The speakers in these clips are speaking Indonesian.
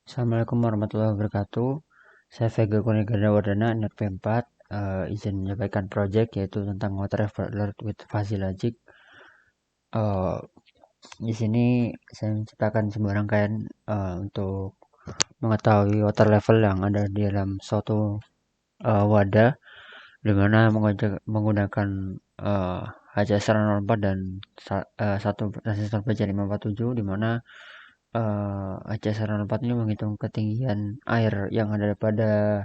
Assalamualaikum warahmatullahi wabarakatuh. Saya Vega Kunigandawardana, NRP 4. Izin menyampaikan project yaitu tentang water alert with fuzzy logic. Di sini saya menciptakan sebuah rangkaian untuk mengetahui water level yang ada di dalam suatu wadah, di mana menggunakan HCS04 dan satu transistor BC547, di mana HCS04 ini menghitung ketinggian air yang ada pada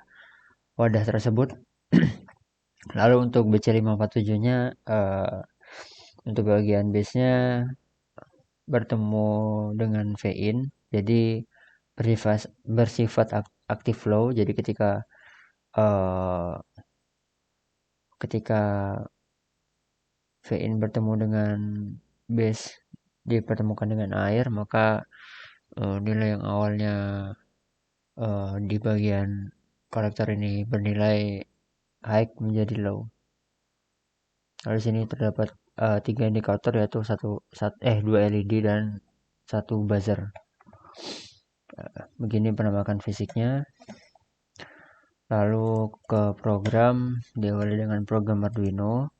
wadah tersebut. Lalu untuk BC547-nya, untuk bagian base-nya bertemu dengan Vin, jadi bersifat active flow. Jadi uh, ketika Vin bertemu dengan base dipertemukan dengan air, maka nilai yang awalnya di bagian kolektor ini bernilai high menjadi low. Lalu sini terdapat tiga indikator, yaitu dua LED dan satu buzzer. Begini penampakan fisiknya. Lalu ke program, diawali dengan program Arduino.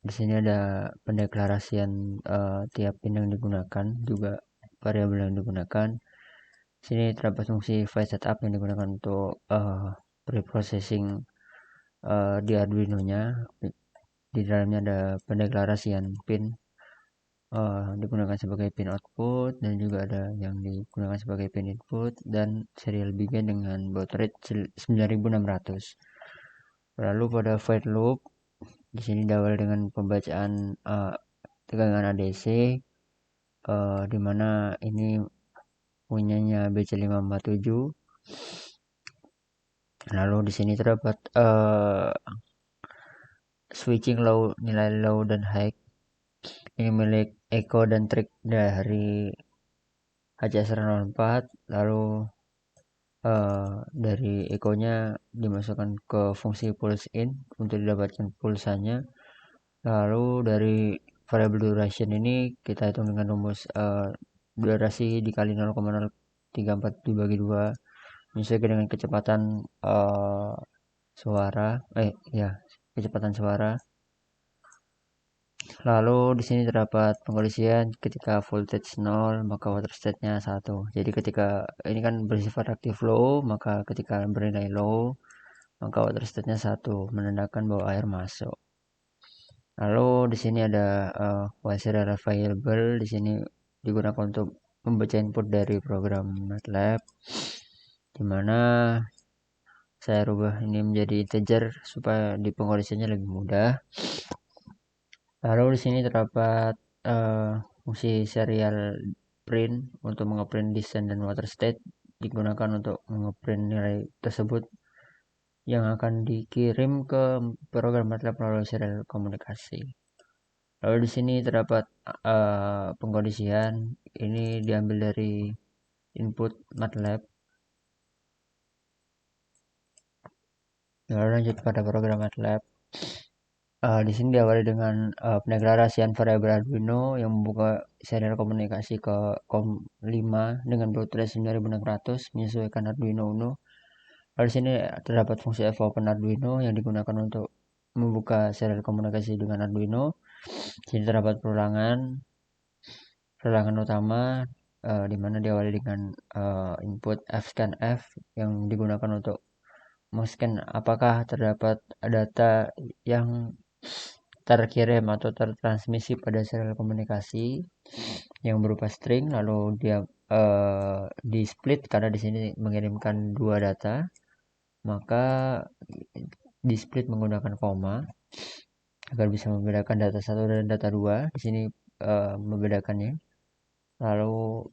Di sini ada pendeklarasian tiap pin yang digunakan, juga variabel yang digunakan. Di sini terdapat fungsi file setup yang digunakan untuk preprocessing di Arduino-nya. Di dalamnya ada pendeklarasian pin digunakan sebagai pin output, dan juga ada yang digunakan sebagai pin input, dan serial begin dengan baud rate 9600. Lalu pada void loop, di sini diawali dengan pembacaan tegangan ADC, di mana ini punyanya BC547. Lalu di sini terdapat switching low, nilai low dan high. Ini milik echo dan trig dari HCS04. Lalu dari echo-nya dimasukkan ke fungsi pulse in untuk didapatkan pulsanya. Lalu dari variable duration ini kita hitung dengan rumus durasi dikali 0,034 dibagi 2 menyesuaikan dengan kecepatan kecepatan suara. Lalu di sini terdapat pengkondisian ketika voltage 0 maka water state-nya 1. Jadi ketika ini kan bersifat active low, maka ketika bernilai low maka water state-nya 1, menandakan bahwa air masuk. Lalu di sini ada serial variable. Di sini digunakan untuk membaca input dari program MATLAB, di mana saya rubah ini menjadi integer supaya di pengkondisiannya lebih mudah. Lalu di sini terdapat fungsi serial print untuk mengeprint design dan water state, digunakan untuk mengeprint nilai tersebut yang akan dikirim ke program MATLAB melalui serial komunikasi. Lalu di sini terdapat pengkondisian. Ini diambil dari input MATLAB. Lalu lanjut pada program MATLAB. Di sini diawali dengan pendeklarasian variabel Arduino yang membuka serial komunikasi ke COM5 dengan baud rate 9600 menyesuaikan Arduino Uno. Lalu di sini terdapat fungsi fopen Arduino yang digunakan untuk membuka serial komunikasi dengan Arduino. Di sini terdapat perulangan utama, di mana diawali dengan input fscanf yang digunakan untuk men-scan apakah terdapat data yang terkirim atau tertransmisi pada serial komunikasi yang berupa string. Lalu dia di split karena di sini mengirimkan dua data, maka di split menggunakan koma agar bisa membedakan data 1 dan data 2. Di sini membedakannya. Lalu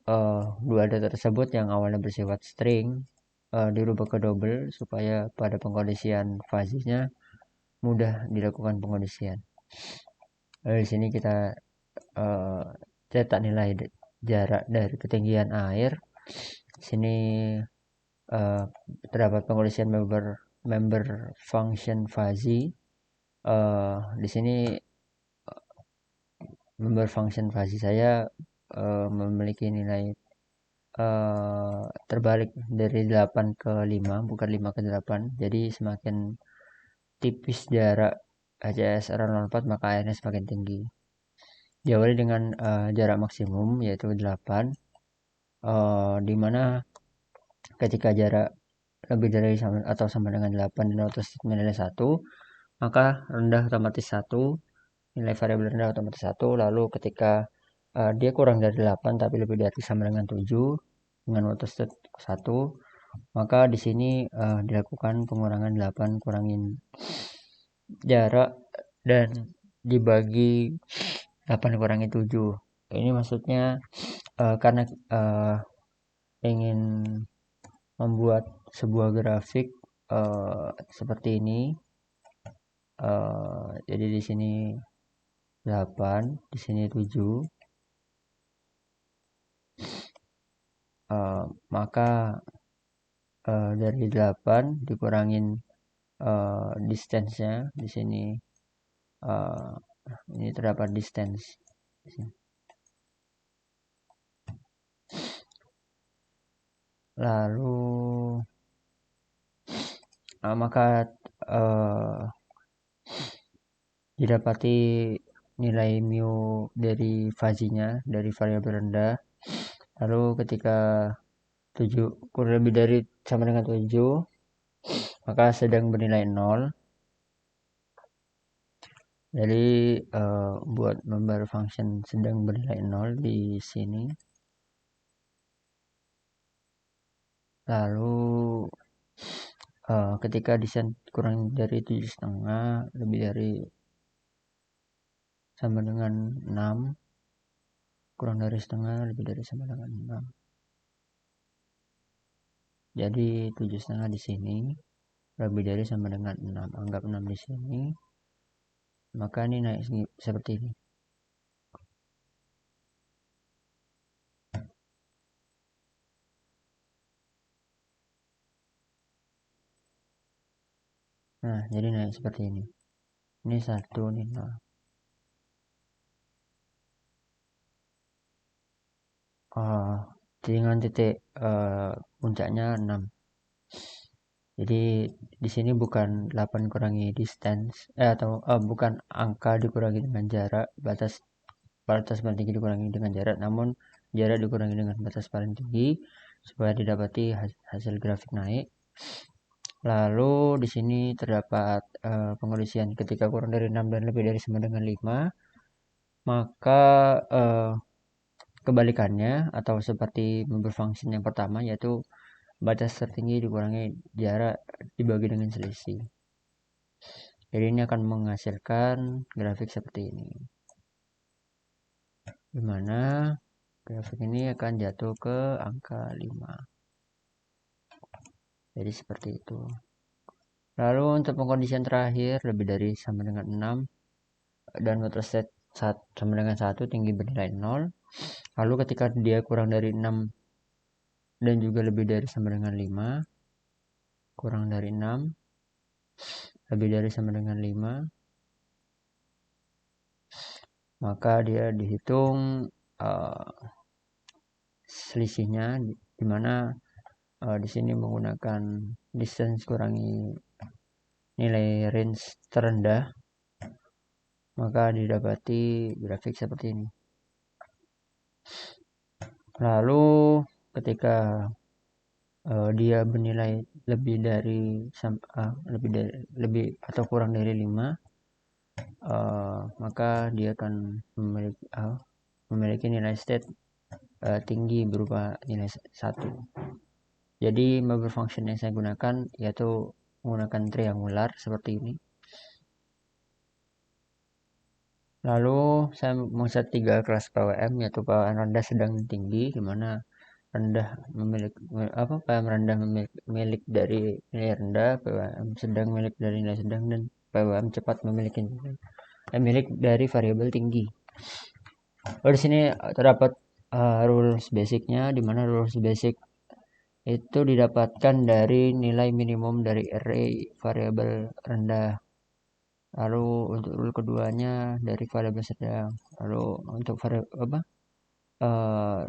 dua data tersebut yang awalnya bersifat string dirubah ke double supaya pada pengkondisian fuzzy-nya mudah dilakukan pengkondisian. Lalu di sini kita cetak nilai jarak dari ketinggian air. Di sini terdapat pengkondisian member function fuzzy. Di sini member function fuzzy saya memiliki nilai terbalik dari 8 ke 5, bukan 5 ke 8. Jadi semakin tipis jarak HCSR 04 maka airnya semakin tinggi. Diawali dengan jarak maksimum yaitu 8, di mana ketika jarak lebih dari atau sama dengan 8 dan autostate nilai 1, maka rendah otomatis 1, nilai variabel rendah otomatis 1. Lalu ketika dia kurang dari 8 tapi lebih dari sama dengan 7 dengan autostate 1, maka di sini dilakukan pengurangan 8 kurangin jarak dan dibagi 8 kurangi 7. Ini maksudnya karena ingin membuat sebuah grafik seperti ini. Jadi di sini 8, di sini 7. Maka dari 8 dikurangin distance-nya di sini. Ini terdapat distance di sini. Lalu maka didapati nilai mu dari fazinya dari variabel rendah. Lalu ketika 7 kurang lebih dari sama dengan 7, maka sedang bernilai 0. Jadi buat member function sedang bernilai 0 di sini. Lalu ketika distance kurang dari 7,5 lebih dari sama dengan 6, kurang dari setengah lebih dari sama dengan 6. Jadi 7,5 di sini lebih dari sama dengan 6. Anggap 6 di sini. Maka ini naik seperti ini. Nah, jadi naik seperti ini. Ini 1, ini 0. Dengan titik puncaknya 6. Jadi di sini bukan 8 kurangi distance atau bukan angka dikurangi dengan jarak, batas paling tinggi dikurangi dengan jarak, namun jarak dikurangi dengan batas paling tinggi supaya didapati hasil grafik naik. Lalu di sini terdapat pengondisian ketika kurang dari 6 dan lebih dari sama dengan 5, maka kebalikannya atau seperti member function yang pertama, yaitu batas tertinggi dikurangi jarak dibagi dengan selisih. Jadi ini akan menghasilkan grafik seperti ini, dimana grafik ini akan jatuh ke angka 5. Jadi seperti itu. Lalu untuk pengkondisian terakhir lebih dari sama dengan 6 dan waterstate sama dengan 1 tinggi bernilai 0. Lalu ketika dia kurang dari 6 dan juga lebih dari sama dengan 5, kurang dari 6 lebih dari sama dengan 5, maka dia dihitung selisihnya, di mana di sini menggunakan distance kurangi nilai range terendah, maka didapati grafik seperti ini. Lalu ketika dia bernilai lebih atau kurang dari 5, maka dia akan memiliki nilai state tinggi berupa nilai 1. Jadi member function yang saya gunakan yaitu menggunakan triangular seperti ini. Lalu saya mengset 3 kelas PWM, yaitu PWM rendah, sedang, dan tinggi, di mana rendah PWM rendah milik dari nilai rendah, PWM sedang milik dari nilai sedang, dan PWM cepat memiliki milik dari variabel tinggi. Di sini terdapat rules basicnya, di mana rules basic itu didapatkan dari nilai minimum dari array variabel rendah. Lalu untuk rule keduanya dari variabel sedang. Lalu untuk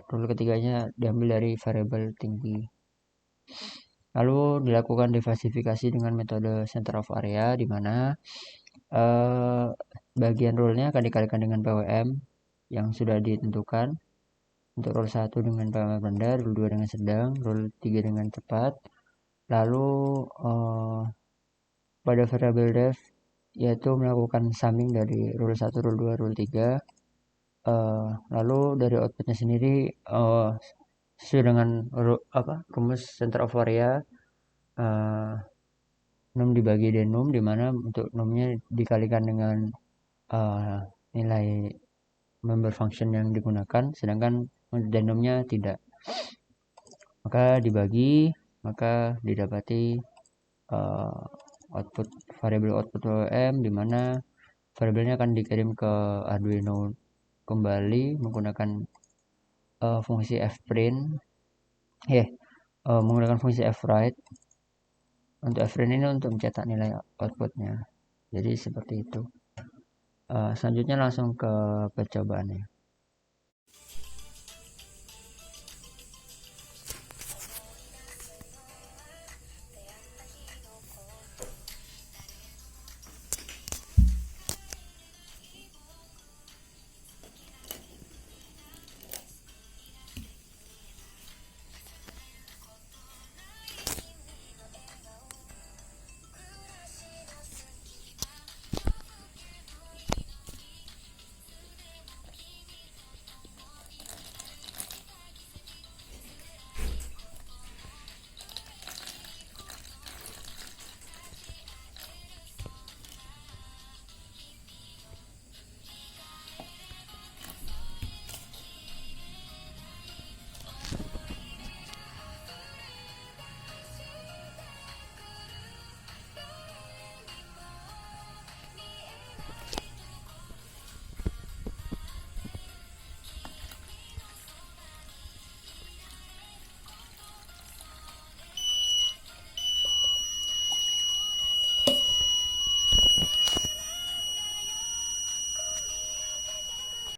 rule ketiganya diambil dari variabel tinggi. Lalu dilakukan diversifikasi dengan metode center of area, di mana bagian rule-nya akan dikalikan dengan PWM yang sudah ditentukan. Untuk rule 1 dengan PWM rendah, rule 2 dengan sedang, rule 3 dengan cepat. Lalu pada variabel def yaitu melakukan summing dari rule 1, rule 2, rule 3. Lalu dari outputnya sendiri sesuai dengan rumus center of area, num dibagi denum, di mana untuk numnya dikalikan dengan nilai member function yang digunakan, sedangkan denomnya tidak. Maka dibagi, maka didapati output variabel output PWM, di mana variabelnya akan dikirim ke Arduino kembali menggunakan fungsi fprint, menggunakan fungsi fwrite. Untuk fprint ini untuk mencetak nilai outputnya. Jadi seperti itu. Selanjutnya langsung ke percobaannya.